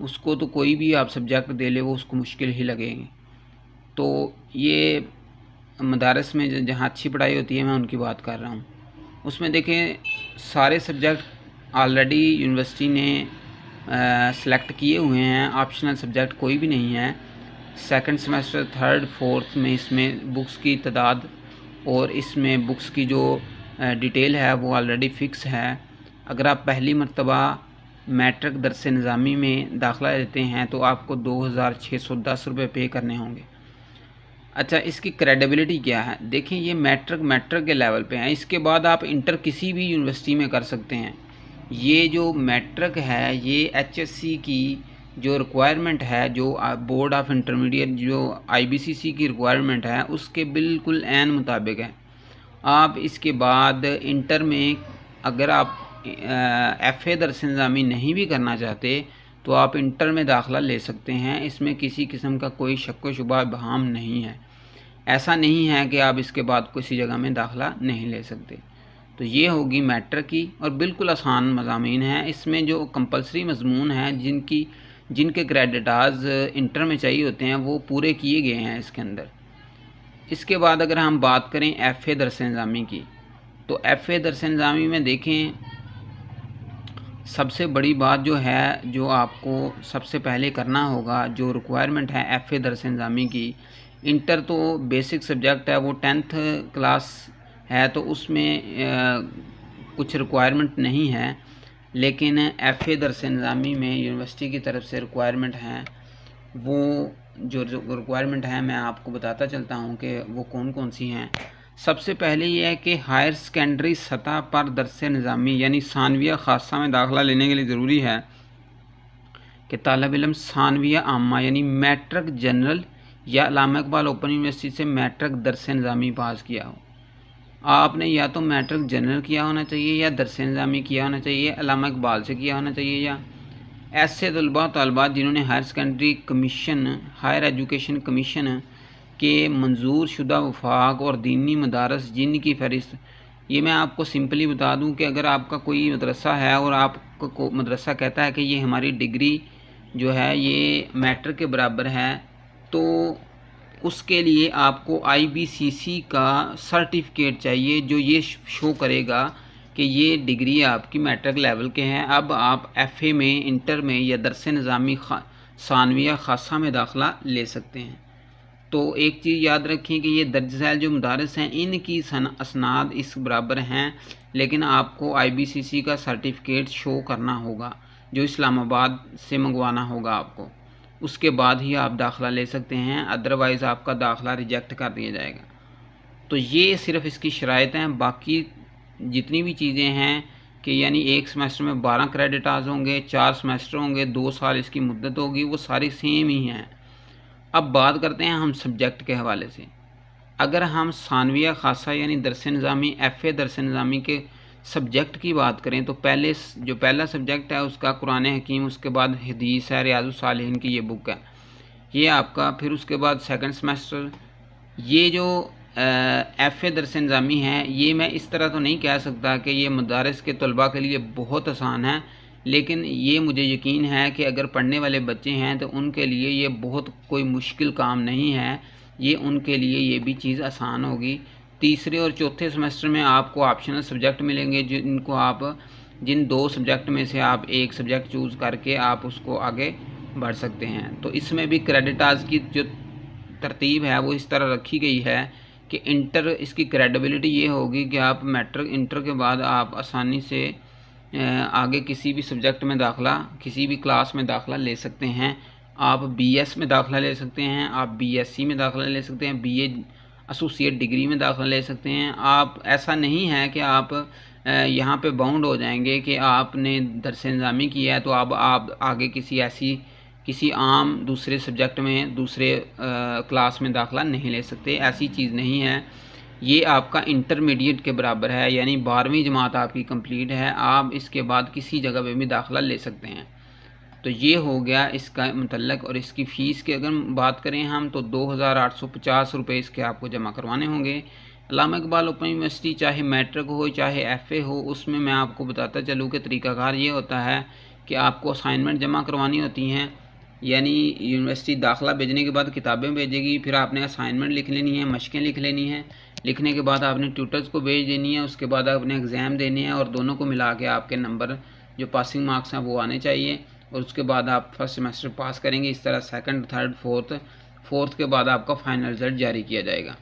اس کو تو کوئی بھی آپ سبجیکٹ دے لے وہ اس کو مشکل ہی لگیں گے۔ تو یہ مدارس میں جہاں اچھی پڑھائی ہوتی ہے میں ان کی بات کر رہا ہوں، اس میں دیکھیں سارے سبجیکٹ آلریڈی یونیورسٹی نے سلیکٹ کیے ہوئے ہیں، آپشنل سبجیکٹ کوئی بھی نہیں ہے۔ سیکنڈ سیمسٹر، تھرڈ، فورتھ میں اس میں بکس کی تعداد اور اس میں بکس کی جو ڈیٹیل ہے وہ آلریڈی فکس ہے۔ اگر آپ پہلی مرتبہ میٹرک درس نظامی میں داخلہ لیتے ہیں تو آپ کو 2610 روپے پے کرنے ہوں گے۔ اچھا، اس کی کریڈیبلٹی کیا ہے؟ دیکھیں یہ میٹرک کے لیول پہ ہیں، اس کے بعد آپ انٹر کسی بھی یونیورسٹی میں کر سکتے ہیں۔ یہ جو میٹرک ہے یہ ایچ ایس سی کی جو ریکوائرمنٹ ہے، جو بورڈ آف انٹرمیڈیٹ جو آئی بی سی سی کی ریکوائرمنٹ ہے اس کے بالکل عین مطابق ہے۔ آپ اس کے بعد انٹر میں اگر آپ ایف اے درس نظامی نہیں بھی کرنا چاہتے تو آپ انٹر میں داخلہ لے سکتے ہیں، اس میں کسی قسم کا کوئی شک و شبہ ابہام نہیں ہے۔ ایسا نہیں ہے کہ آپ اس کے بعد کسی جگہ میں داخلہ نہیں لے سکتے۔ تو یہ ہوگی میٹرک کی، اور بالکل آسان مضامین ہیں۔ اس میں جو کمپلسری مضمون ہیں جن کے کریڈٹاز انٹر میں چاہیے ہوتے ہیں وہ پورے کیے گئے ہیں اس کے اندر۔ اس کے بعد اگر ہم بات کریں ایف اے درس نظامی کی، تو ایف اے درس نظامی میں دیکھیں سب سے بڑی بات جو ہے جو آپ کو سب سے پہلے کرنا ہوگا، جو ریکوائرمنٹ ہے ایف اے درس نظامی کی، انٹر تو بیسک سبجیکٹ ہے، وہ 10th کلاس ہے تو اس میں کچھ ریکوائرمنٹ نہیں ہے، لیکن ایف اے درس نظامی میں یونیورسٹی کی طرف سے ریکوائرمنٹ ہیں۔ وہ جو ریکوائرمنٹ ہیں میں آپ کو بتاتا چلتا ہوں کہ وہ کون کون سی ہیں۔ سب سے پہلے یہ ہے کہ ہائر سیکنڈری سطح پر درس نظامی یعنی ثانویہ خاصہ میں داخلہ لینے کے لیے ضروری ہے کہ طالب علم ثانویہ عامہ یعنی میٹرک جنرل یا علامہ اقبال اوپن یونیورسٹی سے میٹرک درس نظامی پاس کیا ہو۔ آپ نے یا تو میٹرک جنرل کیا ہونا چاہیے یا درس نظامی کیا ہونا چاہیے، علامہ اقبال سے کیا ہونا چاہیے، یا ایسے طلباء طالبات جنہوں نے higher secondary commission higher education commission کے منظور شدہ وفاق اور دینی مدارس جن کی فہرست۔ یہ میں آپ کو سمپلی بتا دوں کہ اگر آپ کا کوئی مدرسہ ہے اور آپ کو مدرسہ کہتا ہے کہ یہ ہماری ڈگری جو ہے یہ میٹرک کے برابر ہے، تو اس کے لیے آپ کو آئی بی سی سی کا سرٹیفکیٹ چاہیے جو یہ شو کرے گا کہ یہ ڈگری آپ کی میٹرک لیول کے ہیں۔ اب آپ ایف اے میں، انٹر میں یا درس نظامی ثانویہ خاصہ میں داخلہ لے سکتے ہیں۔ تو ایک چیز یاد رکھیں کہ یہ درج ذیل جو مدارس ہیں ان کی اسناد اس برابر ہیں، لیکن آپ کو آئی بی سی سی کا سرٹیفکیٹ شو کرنا ہوگا جو اسلام آباد سے منگوانا ہوگا آپ کو، اس کے بعد ہی آپ داخلہ لے سکتے ہیں، ادروائز آپ کا داخلہ ریجیکٹ کر دیا جائے گا۔ تو یہ صرف اس کی شرائط ہیں، باقی جتنی بھی چیزیں ہیں کہ یعنی ایک سمیسٹر میں 12 کریڈٹ آورز ہوں گے، 4 سمیسٹر ہوں گے، 2 سال اس کی مدت ہوگی، وہ ساری سیم ہی ہیں۔ اب بات کرتے ہیں ہم سبجیکٹ کے حوالے سے۔ اگر ہم ثانویہ خاصہ یعنی درس نظامی ایف اے درس نظامی کے سبجیکٹ کی بات کریں تو پہلا سبجیکٹ ہے اس کا قرآن حکیم، اس کے بعد حدیث ہے، ریاض الصالحین کی یہ بک ہے یہ آپ کا، پھر اس کے بعد سیکنڈ سمیسٹر۔ یہ جو ایف اے درس نظامی ہے یہ میں اس طرح تو نہیں کہہ سکتا کہ یہ مدارس کے طلباء کے لیے بہت آسان ہے، لیکن یہ مجھے یقین ہے کہ اگر پڑھنے والے بچے ہیں تو ان کے لیے یہ بہت کوئی مشکل کام نہیں ہے، یہ ان کے لیے یہ بھی چیز آسان ہوگی۔ تیسرے اور چوتھے سمیسٹر میں آپ کو آپشنل سبجیکٹ ملیں گے جن 2 سبجیکٹ میں سے آپ ایک سبجیکٹ چوز کر کے آپ اس کو آگے بڑھ سکتے ہیں۔ تو اس میں بھی کریڈٹ آورز کی جو ترتیب ہے وہ اس طرح رکھی گئی ہے کہ انٹر اس کی کریڈیبلٹی یہ ہوگی کہ آپ میٹرک انٹر کے بعد آپ آسانی سے آگے کسی بھی سبجیکٹ میں داخلہ، کسی بھی کلاس میں داخلہ لے سکتے ہیں۔ آپ بی ایس میں داخلہ لے سکتے ہیں، آپ بی ایس سی میں داخلہ لے سکتے ہیں، بی اے ایسوسیٹ ڈگری میں داخلہ لے سکتے ہیں۔ آپ ایسا نہیں ہے کہ آپ یہاں پہ باؤنڈ ہو جائیں گے کہ آپ نے درس نظامی کیا ہے تو اب آپ آگے کسی عام دوسرے سبجیکٹ میں دوسرے کلاس میں داخلہ نہیں لے سکتے، ایسی چیز نہیں ہے۔ یہ آپ کا انٹرمیڈیٹ کے برابر ہے، یعنی 12ویں جماعت آپ کی کمپلیٹ ہے، آپ اس کے بعد کسی جگہ پہ بھی داخلہ لے سکتے ہیں۔ تو یہ ہو گیا اس کا متعلق، اور اس کی فیس کی اگر بات کریں ہم تو 2850 روپے اس کے آپ کو جمع کروانے ہوں گے۔ علامہ اقبال اوپن یونیورسٹی چاہے میٹرک ہو چاہے ایف اے ہو، اس میں آپ کو بتاتا چلوں کہ طریقہ کار یہ ہوتا ہے کہ آپ کو اسائنمنٹ جمع کروانی ہوتی ہیں، یعنی یونیورسٹی داخلہ بھیجنے کے بعد کتابیں بھیجے گی، پھر آپ نے اسائنمنٹ لکھ لینی ہے، مشقیں لکھ لینی ہیں، لکھنے کے بعد آپ نے ٹیوٹرز کو بھیج دینی ہے، اس کے بعد آپ نے ایگزام دینے ہیں اور دونوں کو ملا کے آپ کے نمبر جو پاسنگ مارکس ہیں وہ آنے چاہیے، اور اس کے بعد آپ فرسٹ سیمسٹر پاس کریں گے۔ اس طرح سیکنڈ، تھرڈ، فورتھ کے بعد آپ کا فائنل رزلٹ جاری کیا جائے گا۔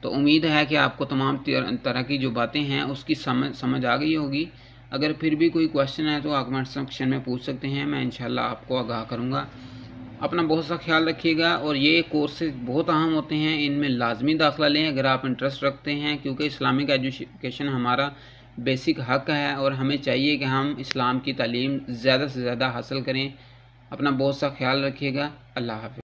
تو امید ہے کہ آپ کو تمام طرح کی جو باتیں ہیں اس کی سمجھ آ گئی ہوگی۔ اگر پھر بھی کوئی کویشچن ہے تو آپ کمنٹ سیکشن میں پوچھ سکتے ہیں، میں انشاءاللہ آپ کو آگاہ کروں گا۔ اپنا بہت سا خیال رکھیے گا، اور یہ کورسز بہت اہم ہوتے ہیں، ان میں لازمی داخلہ لیں اگر آپ انٹرسٹ رکھتے ہیں، کیونکہ اسلامک ایجوکیشن ہمارا بیسک حق ہے اور ہمیں چاہیے کہ ہم اسلام کی تعلیم زیادہ سے زیادہ حاصل کریں۔ اپنا بہت سا خیال رکھیے گا۔ اللہ حافظ۔